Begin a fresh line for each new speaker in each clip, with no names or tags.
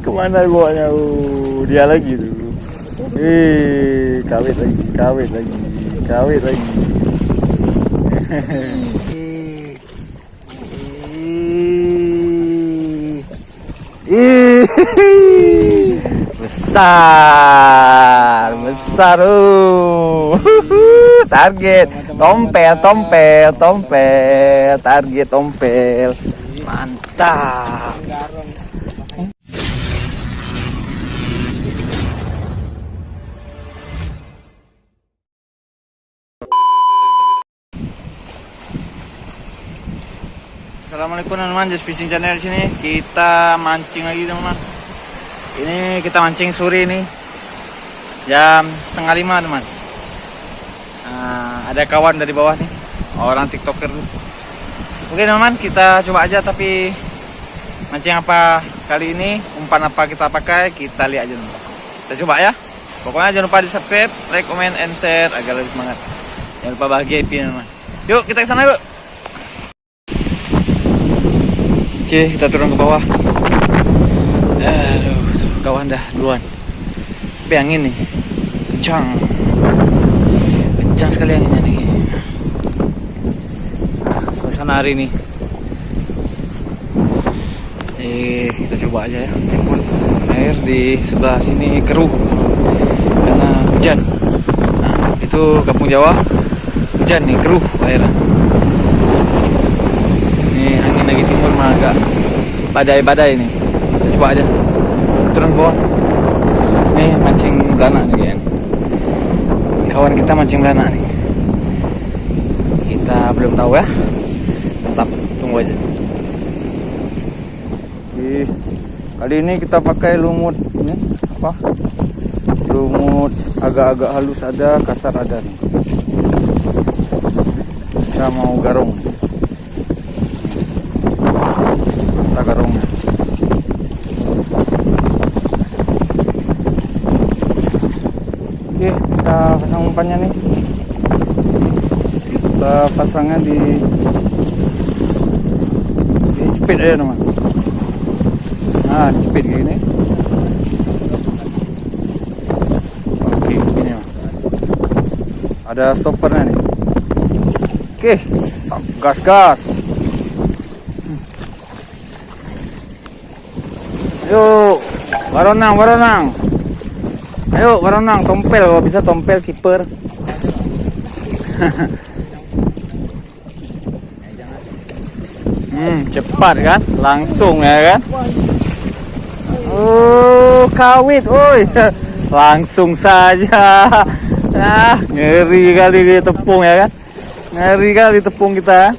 Kemana bawanya? Dia lagi tuh. Kawit lagi, kawit lagi, kawit lagi. Besar, besar. Target, tompel, tompel, tompel. Target tompel. Mantap. Assalamualaikum teman-teman, Just Fishing Channel di sini. Kita mancing lagi teman-teman. Ini kita mancing sore nih. Jam 4:30 teman. Ada kawan dari bawah nih, orang TikToker tuh. Oke teman-teman, kita coba aja, tapi mancing apa kali ini, umpan apa kita pakai, kita lihat aja teman. Kita coba ya. Pokoknya jangan lupa di subscribe, like, comment, and share agar lebih semangat. Jangan lupa bahagia teman-teman. Yuk kita ke sana yuk. Oke, kita turun ke bawah. Aduh, tuh, kawan dah duluan. Tapi angin nih, kencang. Kencang sekali anginnya nih. Suasana hari ini. Kita coba aja ya. Ampun, air di sebelah sini keruh karena hujan. Nah, itu Kampung Jawa. Hujan nih, keruh airnya. Ini angin lagi timur mah agak badai-badai nih. Kita coba aja turun bawah. Nih mancing belanak nih kayaknya. Kawan kita mancing belanak nih. Kita belum tahu ya. Tetap tunggu aja. Oke, kali ini kita pakai lumut ini apa? Lumut agak-agak halus ada, kasar ada nih. Kita mau garong. Garongnya. Oke, kita pasang umpannya nih. Kita pasangnya di jepit aja teman. Nah, jepit kayak gini. Oke, gini mah. Ada stoppernya nih. Oke, gas-gas. Yuk, baronang, baronang. Ayo, baronang, tompel. Kalau bisa tompel kiper. Cepat kan? Langsung ya kan? Oh, kawit, oi. Langsung saja. Ngeri kali tepung ya kan? Ngeri kali tepung kita.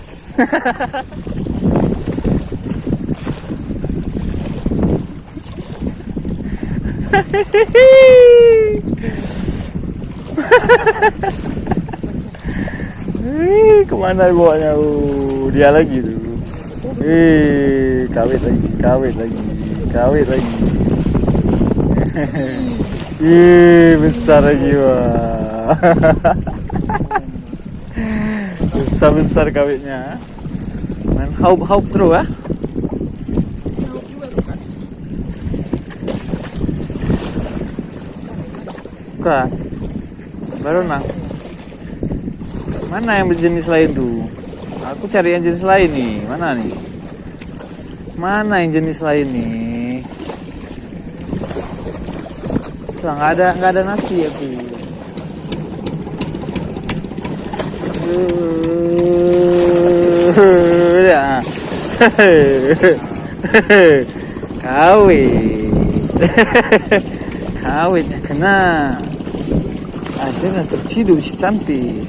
Kemana bawanya? Dia lagi tuh. Kawit lagi, kawit lagi, kawit lagi. Besar lagi wah. Besar-besar kawitnya. Main haup terus ah. Bukan, baru nang. Mana yang berjenis lain tuh? Aku cari yang jenis lain nih. Mana nih? Mana yang jenis lain nih? Lah nggak ada nasi aku. Ya. Kawit. Kawitnya kena. Akhirnya terciduk si cantik.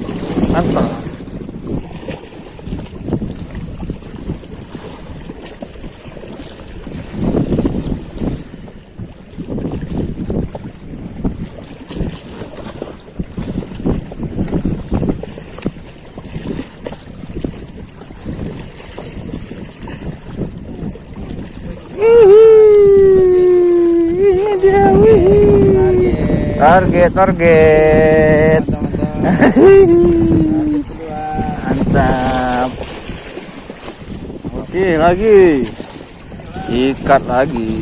Mantap. Target. Mantap. Oke, lagi. Ikat lagi.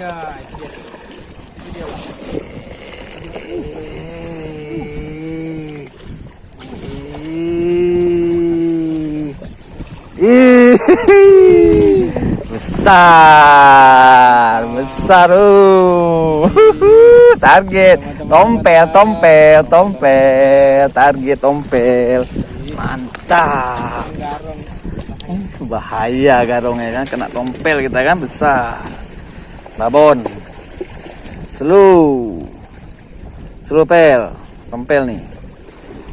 Iya, itu dia. Itu dia, Bang.
Besar, besar. Target tompel, tompel, tompel. Target tompel. Mantap.
Garong.
Bahaya garongnya kan, kena tompel kita kan, besar. Babon. Slow pel, tompel nih.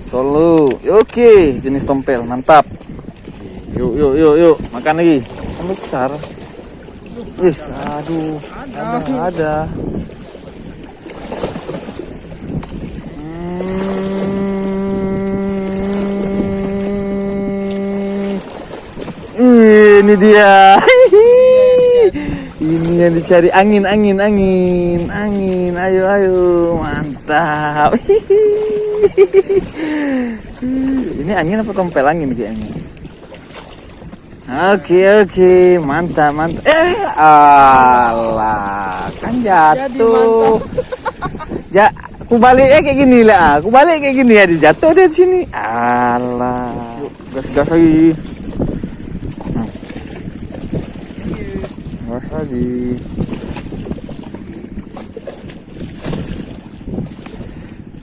Solo. Oke, jenis tompel, mantap. Yuk, makan lagi. Yang besar. Wis, aduh, ada. Ini dia. Ini yang dicari, angin. Ayo, mantap. Ini angin apa tompel angin kayaknya? Oke, mantap. Alah, kan jatuh. Ya, aku baliknya kayak gini lah. Aku balik kayak gini ya, jatuh dari sini. Alah, gas lagi. Gas lagi.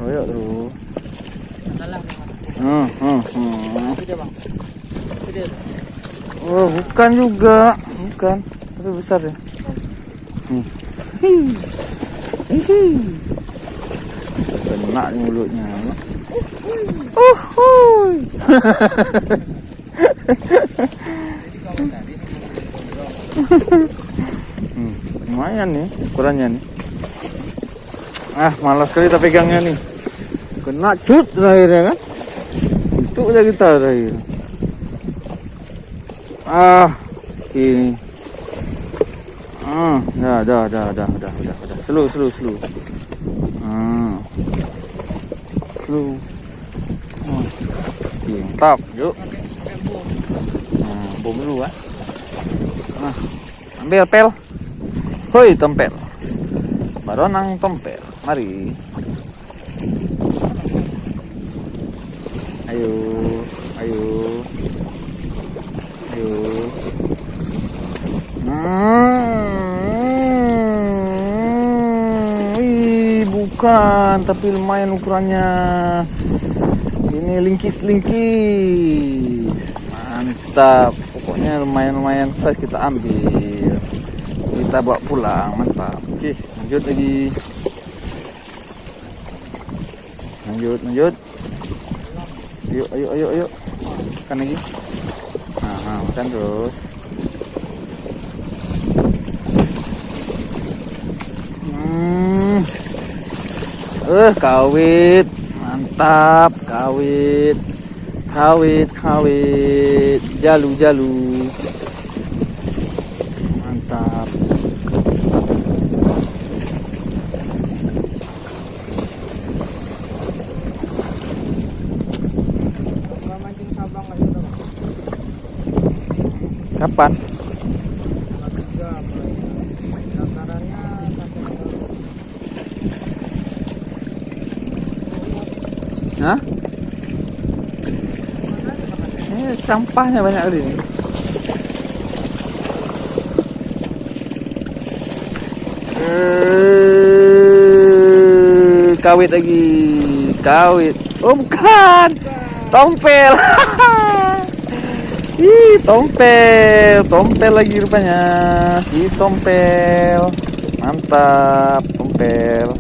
Ayo terus.
Itu dia, Bang. Itu dia.
Oh, bukan juga, tapi besar ya. Kena di mulutnya. Lumayan nih ukurannya nih. Malas sekali kita pegangnya nih. Kena cut terakhirnya kan. Itu aja kita terakhir. Ini. Dah. Slow. Slow. Mantap, yuk. Bom dulu kan. Ambil pel. Hoi, tompel. Baronang tompel. Mari. Ayo. Bukan, tapi lumayan ukurannya. Ini lingkis. Mantap. Pokoknya lumayan size, kita ambil. Kita bawa pulang, mantap. Oke, lanjut lagi. Lanjut. Yuk. Makan lagi. Makan terus. Kawit. Mantap, kawit. Jalu. Mantap.
Mancing sabang aja udah, Bang.
Kapan? Hah? Sampahnya banyak kali ini. Kawit lagi. Oh bukan, tompel. Tompel lagi rupanya. Si tompel. Mantap, tompel.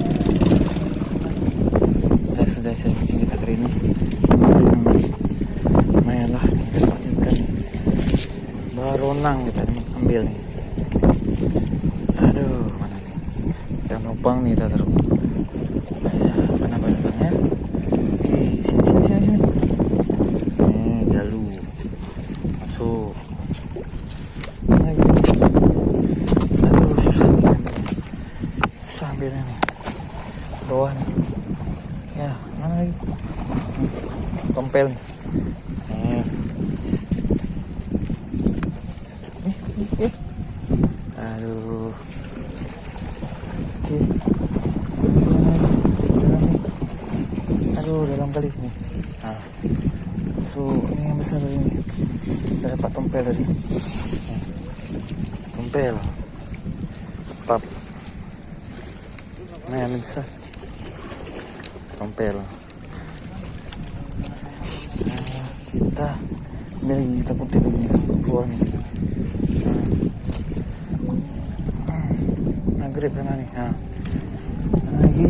Sudah kita kering ini. Lumayan lah, ikan baronang kita ambil nih. Aduh, mana nih? Kita numpang nih, kita taruh. Mana barangnya? Sini. Nih, jalu. Masuk. Aduh, susah nih. Susah ambilnya nih. Bawah nih. Ya, mana lagi? Tompel nih. Aduh. Oke. Aduh, dalam kali ini. Nah. So, ini yang besar tadi ini. Kita dapat tompel tadi. Tompel. Pap. Nah, yang besar. Tompel. Nah, kita ini lagi kita putih lagi buah nih. Nah, grip sana nih. Nah. Lagi.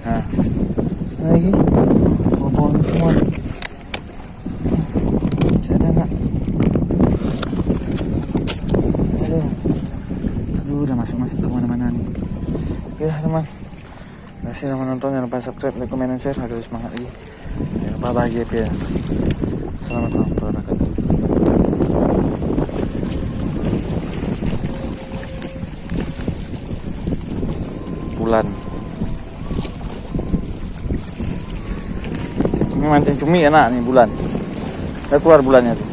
Nah. Lagi. Buah semua. Ada nak. Aduh, udah masuk ke mana-mana nih. Oke teman. Terima kasih telah menonton. Jangan lupa subscribe, like, comment, dan share agar semangat lagi. Jangan lupa bahagia ya. Assalamualaikum warahmatullahi wabarakatuh. Bulan. Ini mancing cumi enak nih bulan. Udah keluar bulannya tuh.